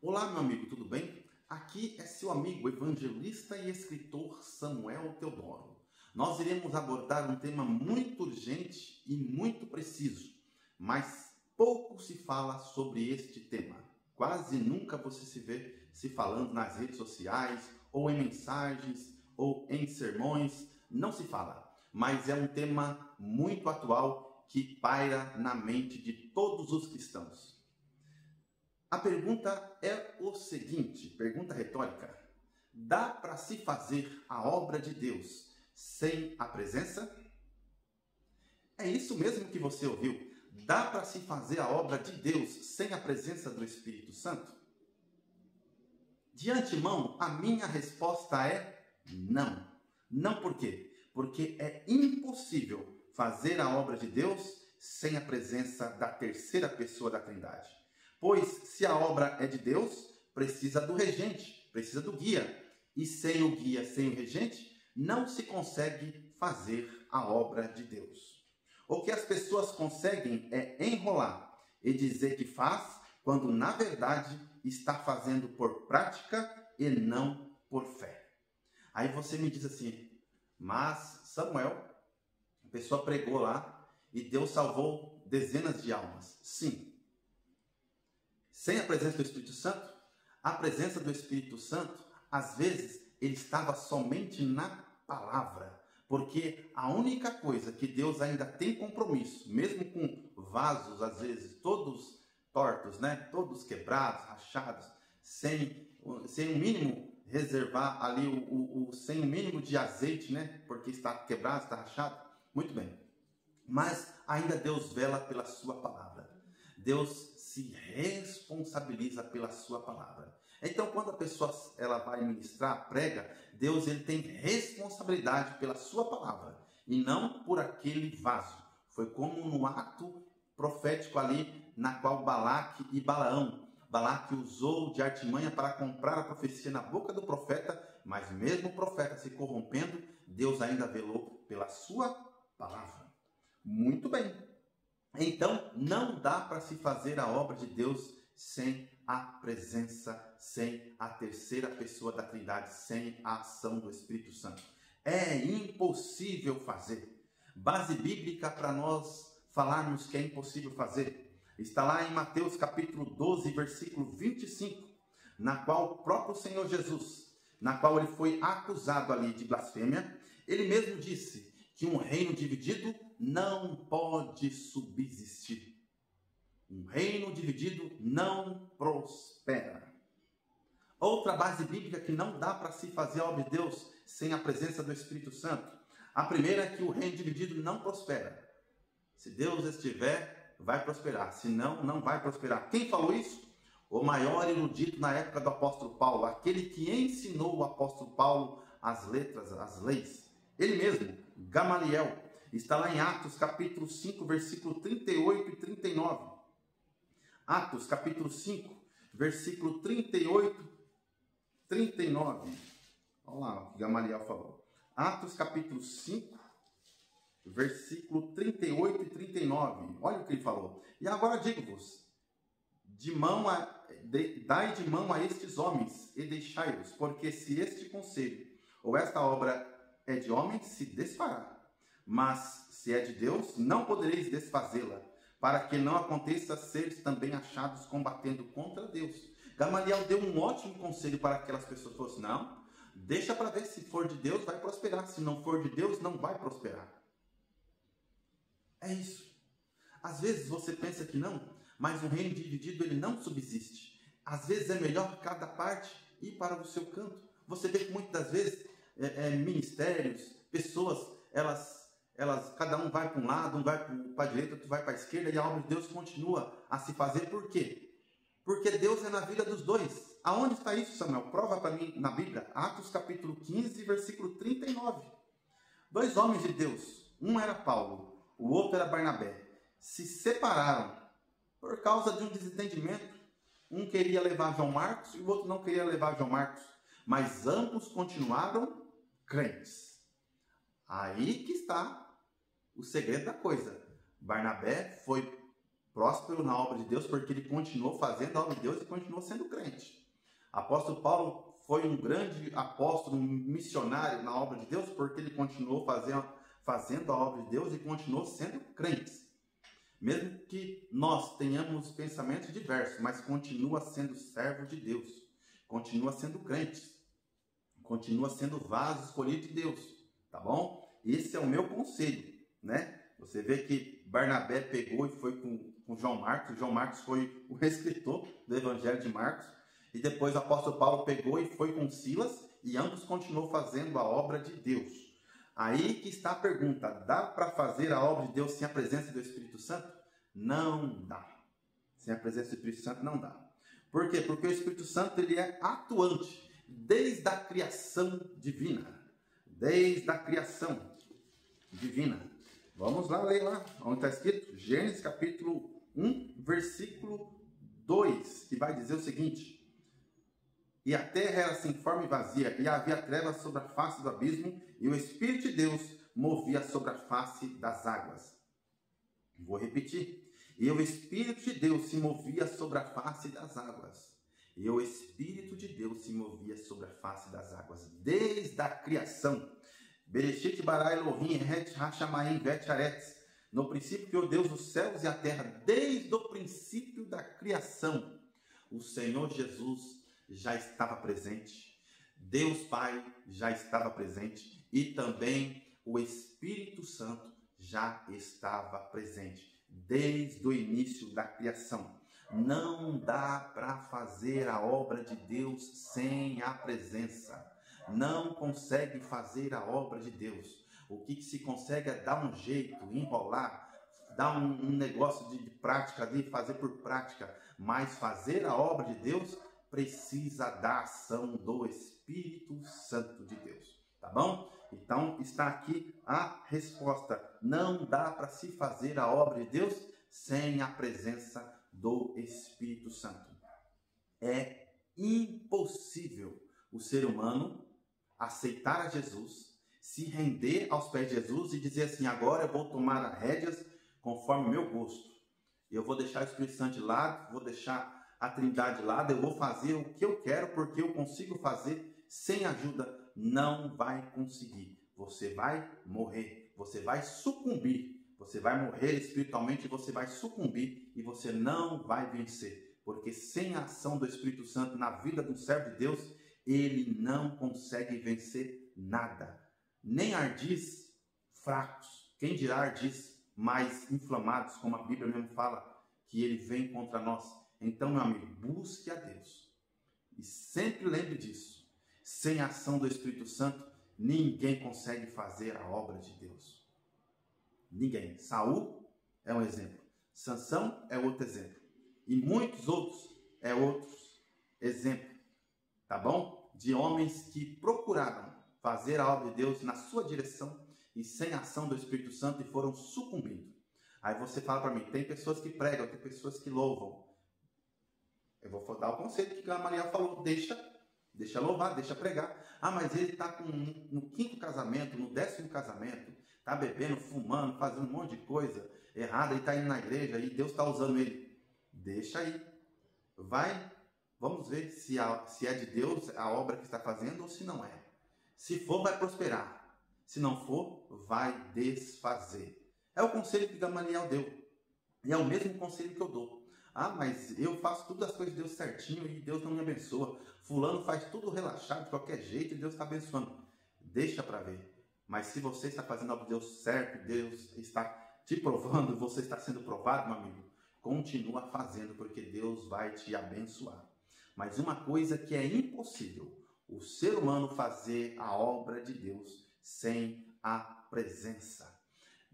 Olá, meu amigo, tudo bem? Aqui é seu amigo evangelista e escritor Samuel Teodoro. Nós iremos abordar um tema muito urgente e muito preciso, mas pouco se fala sobre este tema. Quase nunca você se vê se falando nas redes sociais, ou em mensagens, ou em sermões, não se fala. Mas é um tema muito atual que paira na mente de todos os cristãos. A pergunta é o seguinte, pergunta retórica: dá para se fazer a obra de Deus sem a presença? É isso mesmo que você ouviu. Dá para se fazer a obra de Deus sem a presença do Espírito Santo? De antemão, a minha resposta é não. Não por quê? Porque é impossível fazer a obra de Deus sem a presença da terceira pessoa da Trindade. Pois, se a obra é de Deus, precisa do regente, precisa do guia. E sem o guia, sem o regente, não se consegue fazer a obra de Deus. O que as pessoas conseguem é enrolar e dizer que faz, quando na verdade está fazendo por prática e não por fé. Aí você me diz assim: mas Samuel, a pessoa pregou lá e Deus salvou dezenas de almas. Sim. Sem a presença do Espírito Santo, a presença do Espírito Santo, às vezes, ele estava somente na palavra. Porque a única coisa que Deus ainda tem compromisso, mesmo com vasos, às vezes, todos tortos, né? Todos quebrados, rachados, sem o mínimo reservar ali, sem o mínimo de azeite, né? Porque está quebrado, está rachado. Muito bem. Mas ainda Deus vela pela sua palavra. Deus se responsabiliza pela sua palavra. Então, quando a pessoa ela vai ministrar, prega, Deus ele tem responsabilidade pela sua palavra e não por aquele vaso. Foi como no ato profético ali, na qual Balaque e Balaão. Balaque usou de artimanha para comprar a profecia na boca do profeta, mas mesmo o profeta se corrompendo, Deus ainda velou pela sua palavra. Muito bem. Então, não dá para se fazer a obra de Deus sem a presença, sem a terceira pessoa da Trindade, sem a ação do Espírito Santo. É impossível fazer. Base bíblica para nós falarmos que é impossível fazer está lá em Mateus capítulo 12, versículo 25, na qual o próprio Senhor Jesus, na qual ele foi acusado ali de blasfêmia, ele mesmo disse que um reino dividido não pode subsistir. Um reino dividido não prospera. Outra base bíblica que não dá para se fazer a obra de Deus sem a presença do Espírito Santo. A primeira é que o reino dividido não prospera. Se Deus estiver, vai prosperar. Se não, não vai prosperar. Quem falou isso? O maior erudito na época do apóstolo Paulo, aquele que ensinou o apóstolo Paulo as letras, as leis. Ele mesmo, Gamaliel. Está lá em Atos, capítulo 5, versículo 38 e 39. Atos, capítulo 5, versículo 38 e 39. Olha lá o que Gamaliel falou. Atos, capítulo 5, versículo 38 e 39. Olha o que ele falou. E agora digo-vos, dai de mão a estes homens e deixai-os, porque se este conselho ou esta obra é de homens, se desfará. Mas, se é de Deus, não podereis desfazê-la, para que não aconteça seres também achados combatendo contra Deus. Gamaliel deu um ótimo conselho para aquelas pessoas. Falou assim: não, deixa para ver, se for de Deus vai prosperar, se não for de Deus não vai prosperar. É isso. Às vezes você pensa que não, mas um reino dividido ele não subsiste. Às vezes é melhor cada parte ir para o seu canto. Você vê que muitas das vezes ministérios, pessoas, elas cada um vai para um lado, um vai para a direita, outro vai para a esquerda, e a obra de Deus continua a se fazer. Por quê? Porque Deus é na vida dos dois. Aonde está isso, Samuel? Prova para mim na Bíblia. Atos capítulo 15, versículo 39. Dois homens de Deus, um era Paulo, o outro era Barnabé, se separaram por causa de um desentendimento. Um queria levar João Marcos e o outro não queria levar João Marcos, mas ambos continuaram crentes. Aí que está o segredo da coisa. Barnabé foi próspero na obra de Deus porque ele continuou fazendo a obra de Deus e continuou sendo crente. Apóstolo Paulo foi um grande apóstolo, um missionário na obra de Deus porque ele continuou fazendo a obra de Deus e continuou sendo crente. Mesmo que nós tenhamos pensamentos diversos, mas continua sendo servo de Deus, continua sendo crente, continua sendo vaso escolhido de Deus, tá bom? Esse é o meu conselho, né? Você vê que Barnabé pegou e foi com João Marcos. João Marcos foi o escritor do Evangelho de Marcos. E depois o apóstolo Paulo pegou e foi com Silas. E ambos continuou fazendo a obra de Deus. Aí que está a pergunta. Dá para fazer a obra de Deus sem a presença do Espírito Santo? Não dá. Sem a presença do Espírito Santo não dá. Por quê? Porque o Espírito Santo ele é atuante desde a criação divina. Desde a criação divina. Vamos lá, ler lá, onde está escrito? Gênesis capítulo 1, versículo 2, que vai dizer o seguinte: e a terra era sem forma e vazia, e havia trevas sobre a face do abismo, e o Espírito de Deus movia sobre a face das águas. Vou repetir. E o Espírito de Deus se movia sobre a face das águas. E o Espírito de Deus se movia sobre a face das águas, desde a criação. Bereshit bara Elohim et hashamayim vet haaretz. No princípio criou Deus os céus e a terra, desde o princípio da criação. O Senhor Jesus já estava presente. Deus Pai já estava presente. E também o Espírito Santo já estava presente. Desde o início da criação. Não dá para fazer a obra de Deus sem a presença. Não consegue fazer a obra de Deus. O que se consegue é dar um jeito, enrolar, dar um negócio de prática ali, fazer por prática. Mas fazer a obra de Deus precisa da ação do Espírito Santo de Deus. Tá bom? Então está aqui a resposta. Não dá para se fazer a obra de Deus sem a presença do Espírito Santo. É impossível o ser humano aceitar a Jesus, se render aos pés de Jesus e dizer assim: agora eu vou tomar as rédeas conforme o meu gosto. Eu vou deixar o Espírito Santo de lado, vou deixar a Trindade de lado, eu vou fazer o que eu quero porque eu consigo fazer sem ajuda. Não vai conseguir. Você vai morrer, você vai sucumbir. Você vai morrer espiritualmente, você vai sucumbir e você não vai vencer. Porque sem a ação do Espírito Santo na vida do servo de Deus, ele não consegue vencer nada. Nem ardis fracos, quem dirá ardis mais inflamados, como a Bíblia mesmo fala, que ele vem contra nós. Então, meu amigo, busque a Deus. E sempre lembre disso. Sem a ação do Espírito Santo, ninguém consegue fazer a obra de Deus. Ninguém. Saul é um exemplo. Sansão é outro exemplo. E muitos outros é outros exemplos. Tá bom? De homens que procuraram fazer a obra de Deus na sua direção e sem a ação do Espírito Santo e foram sucumbindo. Aí você fala para mim, tem pessoas que pregam, tem pessoas que louvam. Eu vou dar o conselho que Gamaliel falou, deixa louvar, deixa pregar. Ah, mas ele está no 5º casamento, no 10º casamento, está bebendo, fumando, fazendo um monte de coisa errada, e está indo na igreja e Deus está usando ele. Deixa aí. Vamos ver se é de Deus a obra que está fazendo ou se não é. Se for, vai prosperar. Se não for, vai desfazer. É o conselho que Gamaliel deu. E é o mesmo conselho que eu dou. Ah, mas eu faço todas as coisas de Deus certinho e Deus não me abençoa. Fulano faz tudo relaxado de qualquer jeito e Deus está abençoando. Deixa para ver. Mas se você está fazendo a obra de Deus certo, Deus está te provando, você está sendo provado, meu amigo, continua fazendo, porque Deus vai te abençoar. Mas uma coisa que é impossível, o ser humano fazer a obra de Deus sem a presença.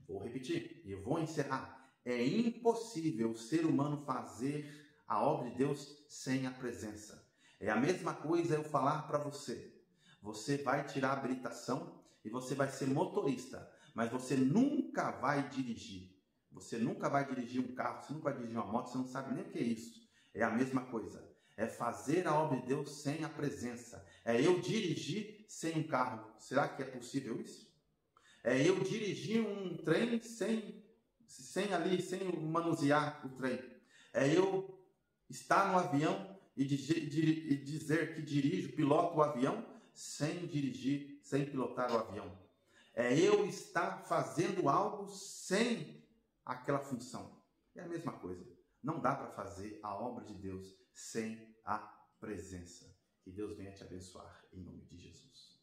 Vou repetir e eu vou encerrar. É impossível o ser humano fazer a obra de Deus sem a presença. É a mesma coisa eu falar para você. Você vai tirar a habilitação e você vai ser motorista, mas você nunca vai dirigir. Você nunca vai dirigir um carro, você nunca vai dirigir uma moto, você não sabe nem o que é isso. É a mesma coisa. É fazer a obra de Deus sem a presença. É eu dirigir sem um carro. Será que é possível isso? É eu dirigir um trem sem sem manusear o trem. É eu estar no avião e dizer que dirijo, piloto o avião, sem dirigir, sem pilotar o avião. É eu estar fazendo algo sem aquela função. É a mesma coisa. Não dá para fazer a obra de Deus sem a presença. Que Deus venha te abençoar, em nome de Jesus.